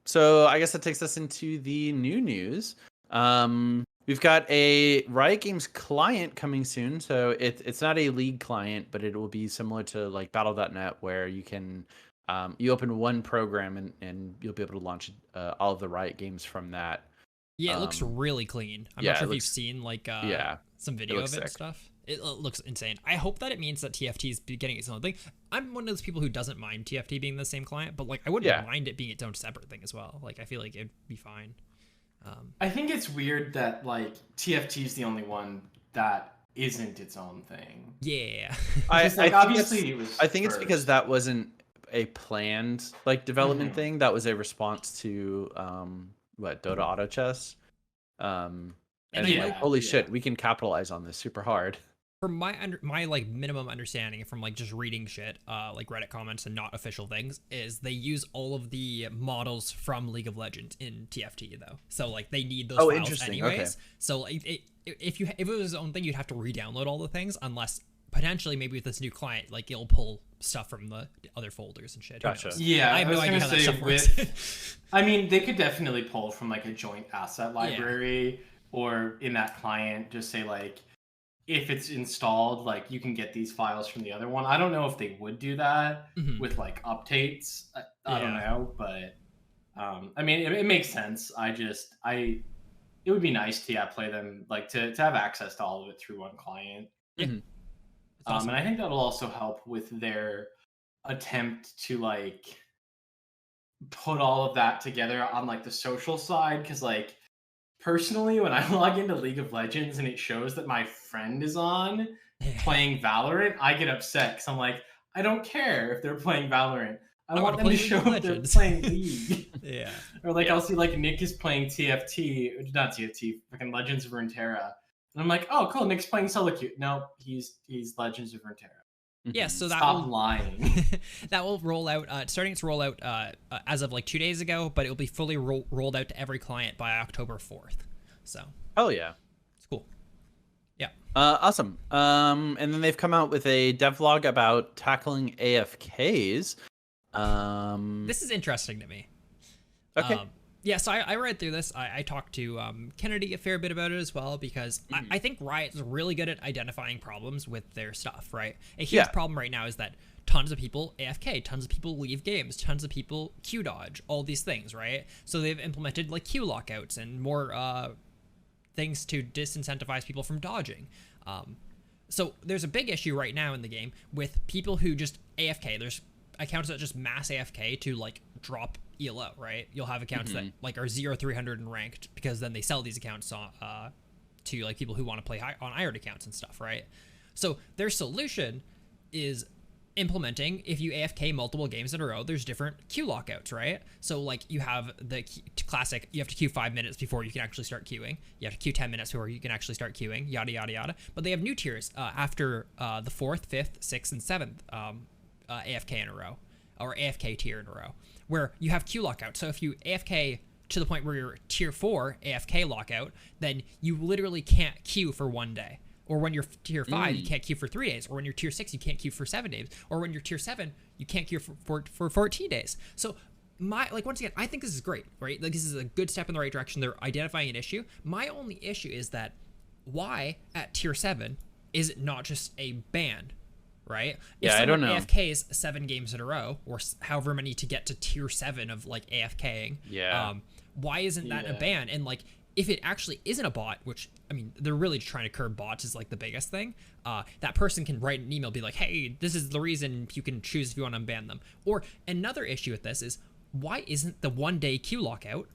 So I guess that takes us into the new news. We've got a Riot Games client coming soon. So it's not a League client, but it will be similar to like Battle.net, where you can you open one program and you'll be able to launch all of the Riot games from that. Yeah, it looks really clean. I'm yeah, not sure it if you've looks- seen like yeah, some video looks of it and sick. stuff. It looks insane. I hope that it means that TFT is getting its own thing. I'm one of those people who doesn't mind TFT being the same client, but like I wouldn't Yeah. mind it being its own separate thing as well. Like I feel like it'd be fine. I think it's weird that like TFT is the only one that isn't its own thing. Yeah. Because, like, obviously it was I think it's first. because that wasn't a planned like development thing. That was a response to Dota Auto Chess. And Yeah, like, holy yeah. shit, we can capitalize on this super hard. From my like minimum understanding from like just reading shit, like Reddit comments and not official things, is they use all of the models from League of Legends in TFT though. So like they need those files interesting. anyways. Okay. So like, if it was its own thing, you'd have to re-download all the things, unless potentially maybe with this new client, like it'll pull stuff from the other folders and shit. Who Gotcha. knows? Yeah, I have was no idea gonna how that say stuff works. I mean, they could definitely pull from like a joint asset library, or in that client, just say like, if it's installed, like you can get these files from the other one. I don't know if they would do that with like updates. I don't know, but I mean, it makes sense. It would be nice to play them, like to have access to all of it through one client. Yeah. Awesome. And I think that'll also help with their attempt to like put all of that together on like the social side, because like personally, when I log into League of Legends and it shows that my friend is on playing Valorant, I get upset because I'm like, I don't care if they're playing Valorant. I want them to show up they're playing League. Yeah. Or like I'll see like Nick is playing TFT, not TFT, fucking Legends of Runeterra. And I'm like, oh cool, Nick's playing solo queue. No, he's Legends of Runeterra. Yeah, so that Stop will lying. that will roll out, starting its rollout as of like 2 days ago, but it will be fully rolled out to every client by October 4th. So. Hell yeah. It's cool. Yeah. Awesome. And then they've come out with a devlog about tackling AFKs. This is interesting to me. Okay. Yeah, so I read through this. I talked to Kennedy a fair bit about it as well, because I think Riot's really good at identifying problems with their stuff, right? A huge problem right now is that tons of people AFK, tons of people leave games, tons of people Q dodge, all these things, right? So they've implemented like Q lockouts and more things to disincentivize people from dodging. So there's a big issue right now in the game with people who just AFK. There's accounts that just mass AFK to like drop ELO, right? You'll have accounts that like are 0-300 in ranked, because then they sell these accounts to like people who want to play on IRD accounts and stuff, right? So their solution is implementing, if you AFK multiple games in a row, there's different queue lockouts, right? So like you have the classic, you have to queue 5 minutes before you can actually start queuing. You have to queue 10 minutes before you can actually start queuing, yada, yada, yada. But they have new tiers after the 4th, 5th, 6th, and 7th AFK in a row, or AFK tier in a row, where you have queue lockout. So if you AFK to the point where you're tier 4 AFK lockout, then you literally can't queue for 1 day. Or when you're tier 5, you can't queue for 3 days. Or when you're tier 6, you can't queue for 7 days. Or when you're tier 7, you can't queue for 14 days. So once again, I think this is great, right? Like this is a good step in the right direction. They're identifying an issue. My only issue is that why at tier 7 is it not just a ban? Right? Yeah, I don't know. AFKs 7 games in a row, or however many to get to tier 7 of like AFKing. Yeah. Why isn't that a ban? And like, if it actually isn't a bot, which I mean, they're really trying to curb bots is like the biggest thing. That person can write an email, be like, "Hey, this is the reason." You can choose if you want to unban them. Or another issue with this is, why isn't the 1 day queue lockout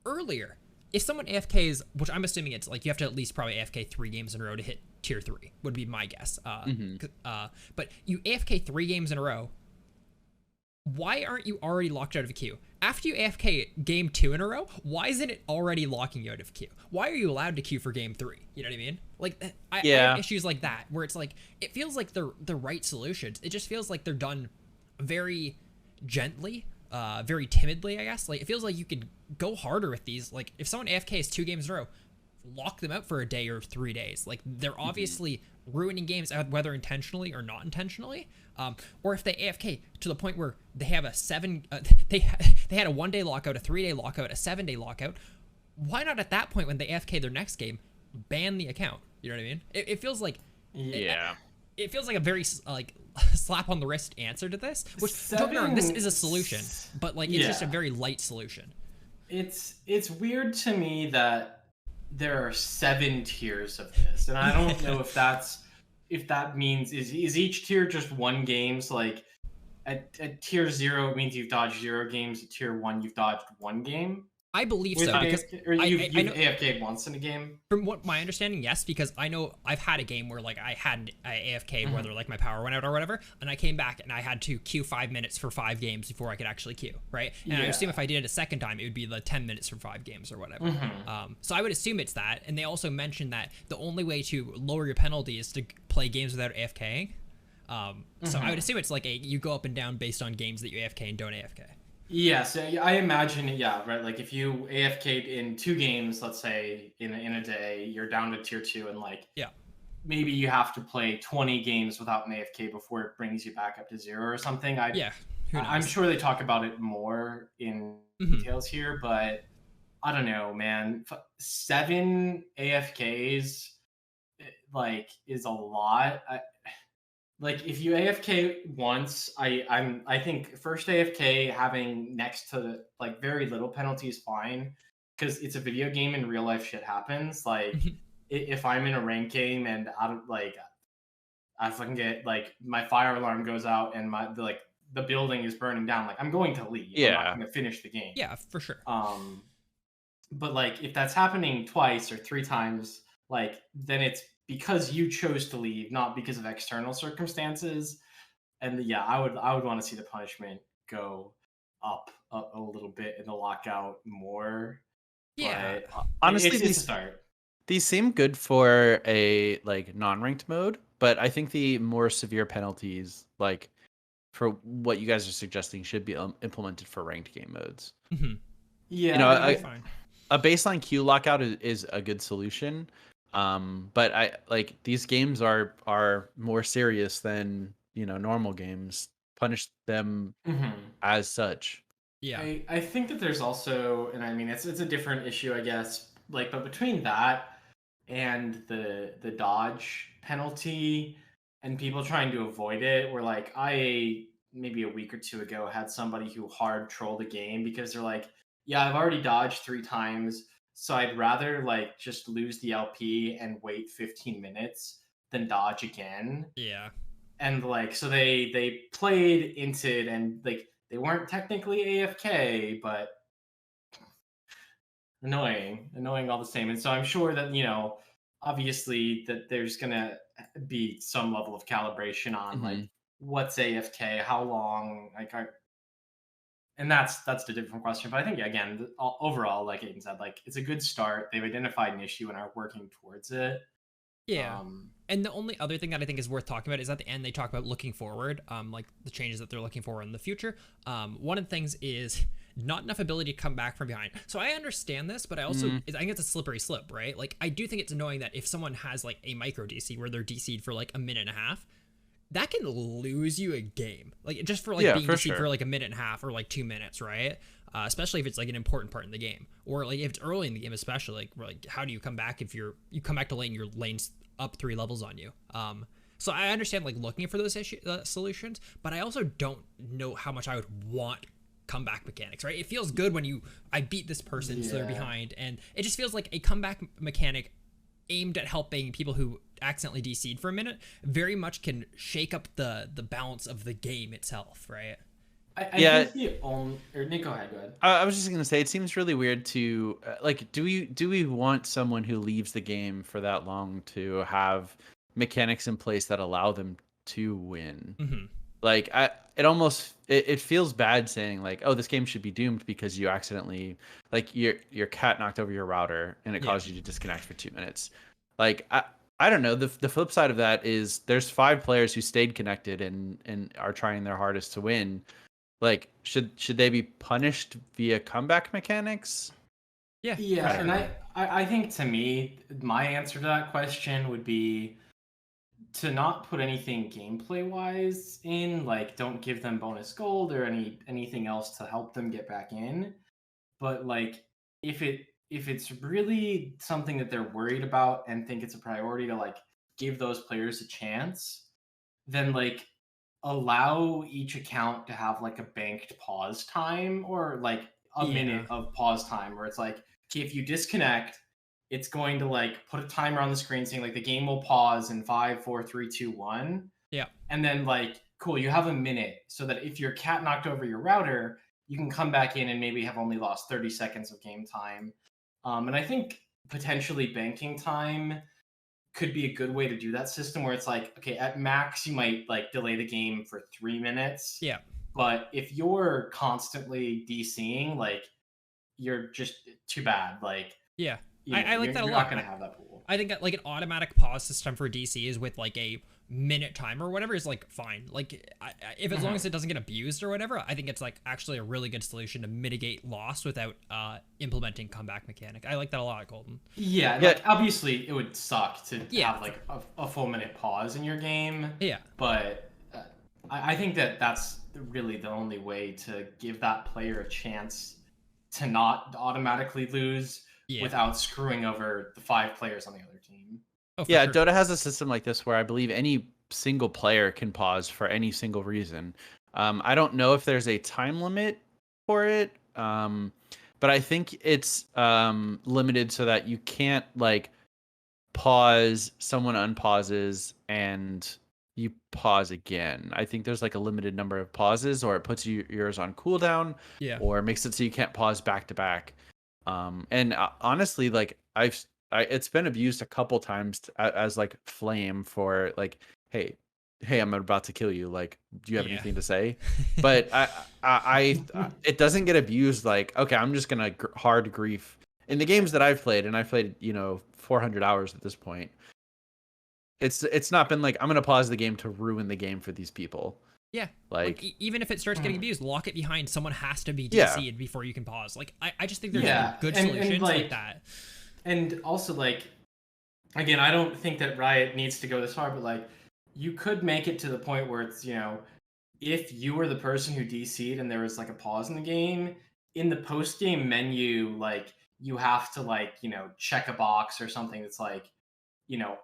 earlier? If someone AFKs, which I'm assuming it's like you have to at least probably AFK 3 games in a row to hit tier 3, would be my guess. But you AFK 3 games in a row, why aren't you already locked out of a queue? After you AFK game 2 in a row, why isn't it already locking you out of queue? Why are you allowed to queue for game 3? You know what I mean? Like, I have issues like that, where it's like, it feels like they're the right solutions. It just feels like they're done very gently, very timidly, I guess. Like, it feels like you could go harder with these. Like, if someone AFKs 2 games in a row, lock them out for a day or 3 days. Like, they're obviously ruining games, whether intentionally or not intentionally. Or if they AFK to the point where they have a they had a 1 day lockout, a 3 day lockout, a 7 day lockout. Why not at that point when they AFK their next game, ban the account? You know what I mean? It feels like it feels like a very like slap on the wrist answer to this. Which don't get me wrong, this is a solution, but like it's just a very light solution. It's weird to me that there are 7 tiers of this, and I don't know if that means is each tier just 1 game. So like at tier 0 it means you've dodged 0 games. At tier 1 you've dodged 1 game. I believe so because you've AFK'd once in a game. From what my understanding, yes, because I know I've had a game where like I AFK'd whether like my power went out or whatever, and I came back and I had to queue 5 minutes for 5 games before I could actually queue, right? And I assume if I did it a second time, it would be the 10 minutes for 5 games or whatever. So I would assume it's that, and they also mentioned that the only way to lower your penalty is to play games without AFKing. So I would assume it's like you go up and down based on games that you AFK and don't AFK. Yeah, so I imagine, right. Like if you AFK'd in 2 games, let's say in a day, you're down to tier 2, and like maybe you have to play 20 games without an AFK before it brings you back up to 0 or something. I'm sure they talk about it more in details here, but I don't know, man. 7 AFKs like is a lot. Like if you AFK once, I think first AFK having next to like very little penalty is fine, because it's a video game and real life shit happens. Like if I'm in a ranked game and I fucking get like my fire alarm goes out and the building is burning down, like I'm going to leave. I'm not going to finish the game. Yeah, for sure. But like if that's happening twice or 3 times, like then it's because you chose to leave, not because of external circumstances. And I would want to see the punishment go up a little bit in the lockout more. Yeah, but honestly, it's a start. These seem good for a like non-ranked mode, but I think the more severe penalties, like for what you guys are suggesting, should be implemented for ranked game modes. Yeah, a baseline queue lockout is a good solution. But I like these games are more serious than normal games. Punish them as such. Yeah, I think that there's also, and I mean it's a different issue, I guess. Like, but between that and the dodge penalty and people trying to avoid it, where like I maybe a week or 2 ago had somebody who hard trolled the game because they're like, yeah, I've already dodged 3 times. So I'd rather like just lose the LP and wait 15 minutes than dodge again. Yeah. And like so they played into it, and like they weren't technically AFK, but annoying all the same. And so I'm sure that obviously that there's gonna be some level of calibration on like what's AFK, how long, like and that's the different question. But I think again, overall, like Aiden said, like it's a good start. They've identified an issue and are working towards it. Yeah. And the only other thing that I think is worth talking about is at the end they talk about looking forward, like the changes that they're looking for in the future. One of the things is not enough ability to come back from behind. So I understand this, but I also I think it's a slippery slope, right? Like I do think it's annoying that if someone has like a micro DC where they're DC'd for like a minute and a half, that can lose you a game, like just for like being DC'd for like a minute and a half or like 2 minutes, right? Especially if it's like an important part in the game, or like if it's early in the game, especially like how do you come back if you come back to lane, your lane's up 3 levels on you. So I understand like looking for those solutions, but I also don't know how much I would want comeback mechanics, right? It feels good when I beat this person so they're behind, and it just feels like a comeback mechanic aimed at helping people who accidentally DC'd for a minute very much can shake up the balance of the game itself, right? I think or Nick, go ahead. I was just gonna say, it seems really weird to like, do we want someone who leaves the game for that long to have mechanics in place that allow them to win? Like it feels bad saying like, oh, this game should be doomed because you accidentally like your cat knocked over your router and it caused you to disconnect for 2 minutes. Like I don't know. The flip side of that is there's 5 players who stayed connected and are trying their hardest to win. Like should they be punished via comeback mechanics? Yeah, and I think to me my answer to that question would be to not put anything gameplay wise in, like don't give them bonus gold or anything else to help them get back in. But like if it's really something that they're worried about and think it's a priority to like give those players a chance, then like allow each account to have like a banked pause time or like a minute of pause time where it's like, okay, if you disconnect, it's going to like put a timer on the screen saying like the game will pause in 5, 4, 3, 2, 1. Yeah. And then like, cool, you have a minute so that if your cat knocked over your router, you can come back in and maybe have only lost 30 seconds of game time. And I think potentially banking time could be a good way to do that system where it's like, okay, at max you might like delay the game for 3 minutes. Yeah. But if you're constantly DCing, like you're just too bad. Like yeah, I like that a lot. You're not gonna have that pool. I think that like an automatic pause system for DC is with like a minute timer or whatever is like fine. Like if as long as it doesn't get abused or whatever, I think it's like actually a really good solution to mitigate loss without implementing comeback mechanic. I like that a lot, Colton. Yeah, like obviously it would suck to have like a full minute pause in your game. Yeah, but I think that that's really the only way to give that player a chance to not automatically lose without screwing over the 5 players on the other team. Oh, yeah, sure. Dota has a system like this where I believe any single player can pause for any single reason. I don't know if there's a time limit for it, but I think it's limited so that you can't like pause, someone unpauses, and you pause again. I think there's like a limited number of pauses, or it puts yours on cooldown, or makes it so you can't pause back to back. And honestly, like it's been abused a couple times as like flame for like, hey, I'm about to kill you. Like, do you have anything to say? But I it doesn't get abused. Like, okay, I'm just gonna hard grief in the games that I've played, and I've played 400 hours at this point. It's not been like I'm gonna pause the game to ruin the game for these people. Yeah, like even if it starts getting abused, lock it behind. Someone has to be DC'd before you can pause. Like I just think there's good solutions like that. And also like, again, I don't think that Riot needs to go this far, but like you could make it to the point where it's if you were the person who DC'd and there was like a pause in the game, in the post game menu, like you have to like check a box or something that's like,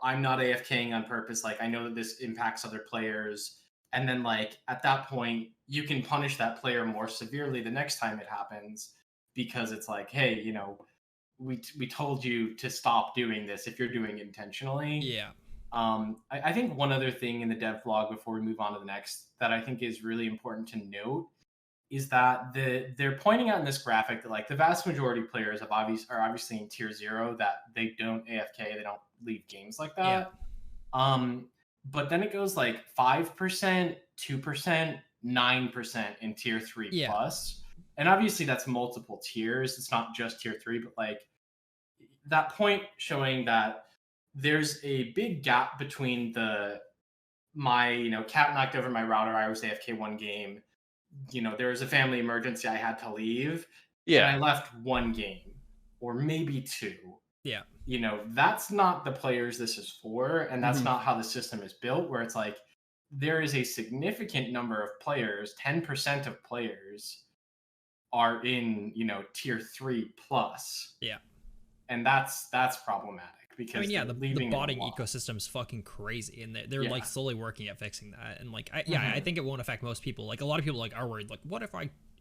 I'm not AFKing on purpose. Like I know that this impacts other players. And then like at that point, you can punish that player more severely the next time it happens, because it's like, hey, we told you to stop doing this if you're doing it intentionally. Yeah. I think one other thing in the dev vlog before we move on to the next that I think is really important to note is that they're pointing out in this graphic that like the vast majority of players are obviously in tier 0, that they don't AFK, they don't leave games like that. Yeah. But then it goes like 5%, 2%, 9% in tier 3 plus. And obviously that's multiple tiers. It's not just tier 3, but like that point showing that there's a big gap between my cat knocked over my router, I was AFK one game, there was a family emergency, I had to leave. Yeah. And I left one game or maybe 2. Yeah. That's not the players this is for, and that's not how the system is built, where it's like there is a significant number of players, 10% of players are in, tier 3 plus. Yeah. And that's problematic, because the botting ecosystem is fucking crazy, and they're like slowly working at fixing that. And like I think it won't affect most people. Like a lot of people like are worried, like what if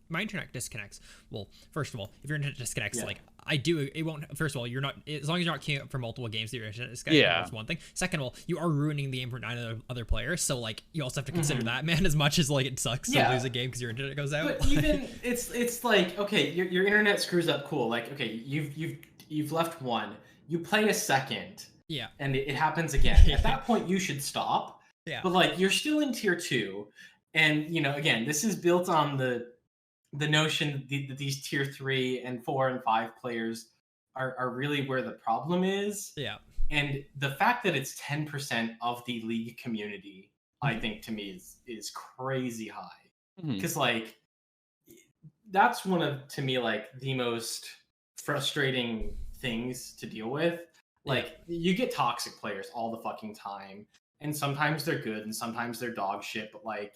my internet disconnects? Well, first of all, if your internet disconnects, like it won't. First of all, you're not, as long as you're not queuing up for multiple games that your internet disconnects. That's one thing. Second of all, you are ruining the game for 9 other players, so like you also have to consider that, man. As much as like it sucks to lose a game because your internet goes out. But even it's like, okay, your internet screws up, cool. Like, okay, you've left one, you play a second, and it happens again. At that point, you should stop. Yeah. But like you're still in tier 2, and again, this is built on the notion that these tier 3 and 4 and 5 players are really where the problem is. Yeah. And the fact that it's 10% of the league community, I think to me is crazy high. Because like that's one of, to me, like the most frustrating things to deal with. Like you get toxic players all the fucking time. and sometimes they're good and sometimes they're dog shit, but like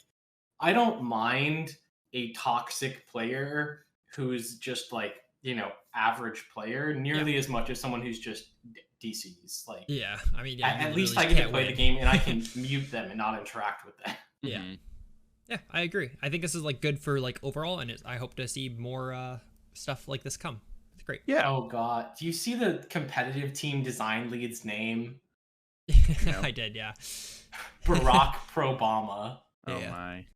I don't mind a toxic player who's just like, average player nearly as much as someone who's just DCs. Like, yeah, I mean, at least I get to play the game and I can mute them and not interact with them. Yeah. Yeah, I agree. I think this is like good for like overall, and I hope to see more stuff like this come. It's great. Yeah. Oh god, do you see the competitive team design lead's name? I did, yeah. Barack Probama. Oh Yeah. my.